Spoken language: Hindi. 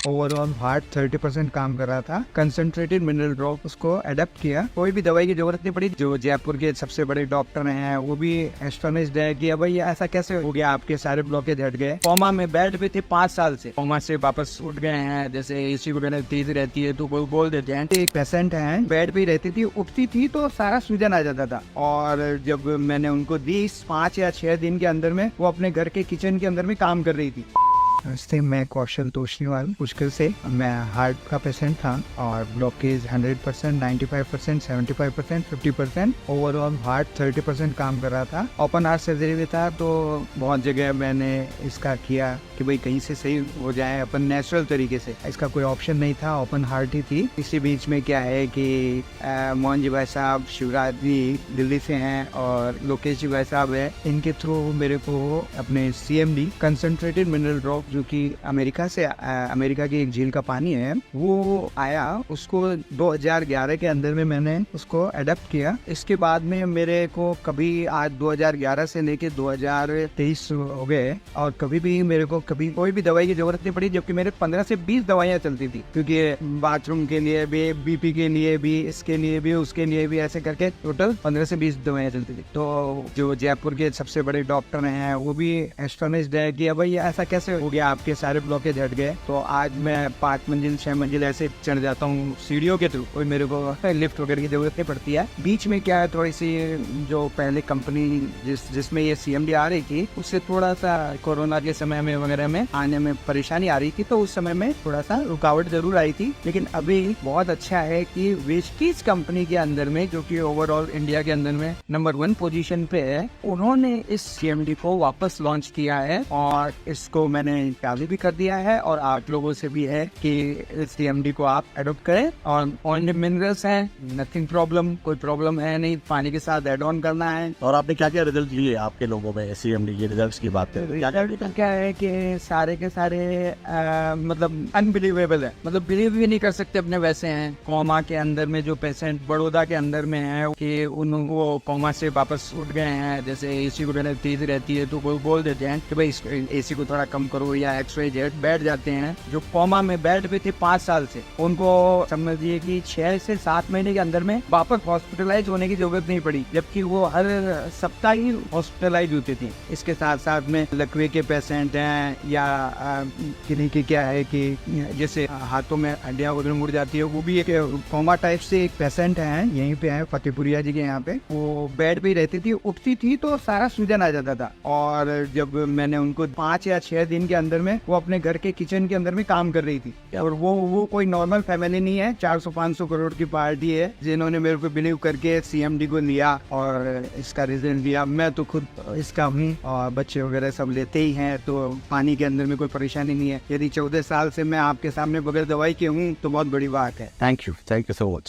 ओवरऑल हार्ट 30% काम कर रहा था। कंसंट्रेटेड मिनरल ड्रॉप उसको अडेप्ट किया, कोई भी दवाई की जरूरत नहीं पड़ी। जो जयपुर के सबसे बड़े डॉक्टर हैं वो भी एस्टोनिश्ड है कि भाई ऐसा कैसे हो गया, आपके सारे ब्लॉकेज हट गए। कोमा में बेड पे थे 5 साल से, कोमा से वापस उठ गए हैं। जैसे एसी वगैरह तेज रहती है तो कोई बोल देते हैं। एक पेशेंट है बेड पे रहती थी, उठती थी तो सारा सूजन आ जाता था, और जब मैंने उनको दी 5 या 6 दिन के अंदर में वो अपने घर के किचन के अंदर में काम कर रही थी। नमस्ते, मैं कौशल तोशनीवाल पुष्कर से। मैं हार्ट का पेशेंट था और ब्लॉकेज 100%, 95%, 75%, 50%, ओवरऑल हार्ट 30% काम कर रहा था। ओपन हार्ट सर्जरी भी था, तो बहुत जगह मैंने इसका किया कि भाई कहीं से सही हो जाए अपन नेचुरल तरीके से। इसका कोई ऑप्शन नहीं था, ओपन हार्ट ही थी। इसी बीच में क्या है कि मोहन जी भाई साहब, शिवराज जी दिल्ली से हैं और लोकेश जी भाई साहब है, इनके थ्रू मेरे को अपने CMD कंसंट्रेटेड मिनरल ड्रॉप, जो कि अमेरिका से अमेरिका की एक झील का पानी है, वो आया। उसको 2011 के अंदर में मैंने उसको अडेप्ट किया। इसके बाद में मेरे को कभी आज 2011 से लेके 2023 हो गए और कभी भी मेरे को कभी कोई भी दवाई की जरूरत नहीं पड़ी, जबकि मेरे 15 से 20 दवाइयाँ चलती थी, क्योंकि बाथरूम के लिए भी, BP के लिए भी, इसके लिए भी, उसके लिए भी, ऐसे करके टोटल 15 से 20 दवाइयाँ चलती थी। तो जो जयपुर के सबसे बड़े डॉक्टर हैं वो भी एस्टोनिश्ड है कि भाई ऐसा कैसे हो गया, आपके सारे ब्लॉकेज हट गए। तो आज मैं 5 मंजिल 6 मंजिल ऐसे चढ़ जाता हूँ सीढ़ियों के थ्रू, कोई मेरे को लिफ्ट वगैरह की जरूरत नहीं पड़ती है। बीच में क्या है, थोड़ी सी जो पहले कंपनी जिसमें ये CMD आ रही थी, उससे थोड़ा सा कोरोना के समय में वगैरह में आने में परेशानी आ रही थी, तो उस समय में थोड़ा सा रुकावट जरूर आई थी। लेकिन अभी बहुत अच्छा है कि वेस्टीज कंपनी के अंदर में, जो कि ओवरऑल इंडिया के अंदर में नंबर 1 पोजीशन पे है, उन्होंने इस CMD को वापस लॉन्च किया है और इसको मैंने चालू भी कर दिया है। और आप लोगों से भी है कि इस CMD को आप एडॉप्ट करें। और ओनली मिनरल्स हैं, नथिंग प्रॉब्लम, कोई प्रॉब्लम है नहीं, पानी के साथ एड ऑन करना है। और आपने क्या क्या रिजल्ट लिए आपके लोगों में CMD के रिजल्ट्स की बात करें? क्या है कि सारे के सारे मतलब अनबिलीवेबल है, मतलब बिलीव भी नहीं कर सकते अपने वैसे हैं। कोमा के अंदर में जो पेशेंट बड़ौदा के अंदर में है कि वो कोमा से वापस उठ गए हैं। जैसे एसी वगैरह तेज रहती है तो कोई बोल देते हैं कि भाई एसी को थोड़ा कम करो या XYZ, बैठ जाते हैं। जो कोमा में बेड पे थे 5 साल से, उनको समझिए कि 6 से 7 महीने के अंदर में वापस हॉस्पिटलाइज होने की जरूरत नहीं पड़ी, जबकि वो हर सप्ताह ही हॉस्पिटलाइज होते थे। इसके साथ साथ में लकवे के पेशेंट हैं या किन्हीं की क्या है कि जैसे हाथों में हड्डियां उधर मुड़ जाती है, वो भी एक कोमा टाइप से एक पेशेंट है, यहीं पे है फतेहपुरिया जी के यहाँ पे। वो बेड पे ही रहती थी, उठती थी तो सारा सूजन आ जाता था। और जब मैंने उनको 5 या 6 दिन के अंदर में वो अपने घर के किचन के अंदर में काम कर रही थी। और वो कोई नॉर्मल फैमिली नहीं है, 400-500 करोड़ की पार्टी है, जिन्होंने मेरे को बिलीव करके CMD को लिया और इसका रिजल्ट लिया। मैं तो खुद इसका हूँ और बच्चे वगैरह सब लेते ही हैं, तो पानी के अंदर में कोई परेशानी नहीं है। यदि 14 साल से मैं आपके सामने बगैर दवाई के हूँ तो बहुत बड़ी बात है। Thank you so much.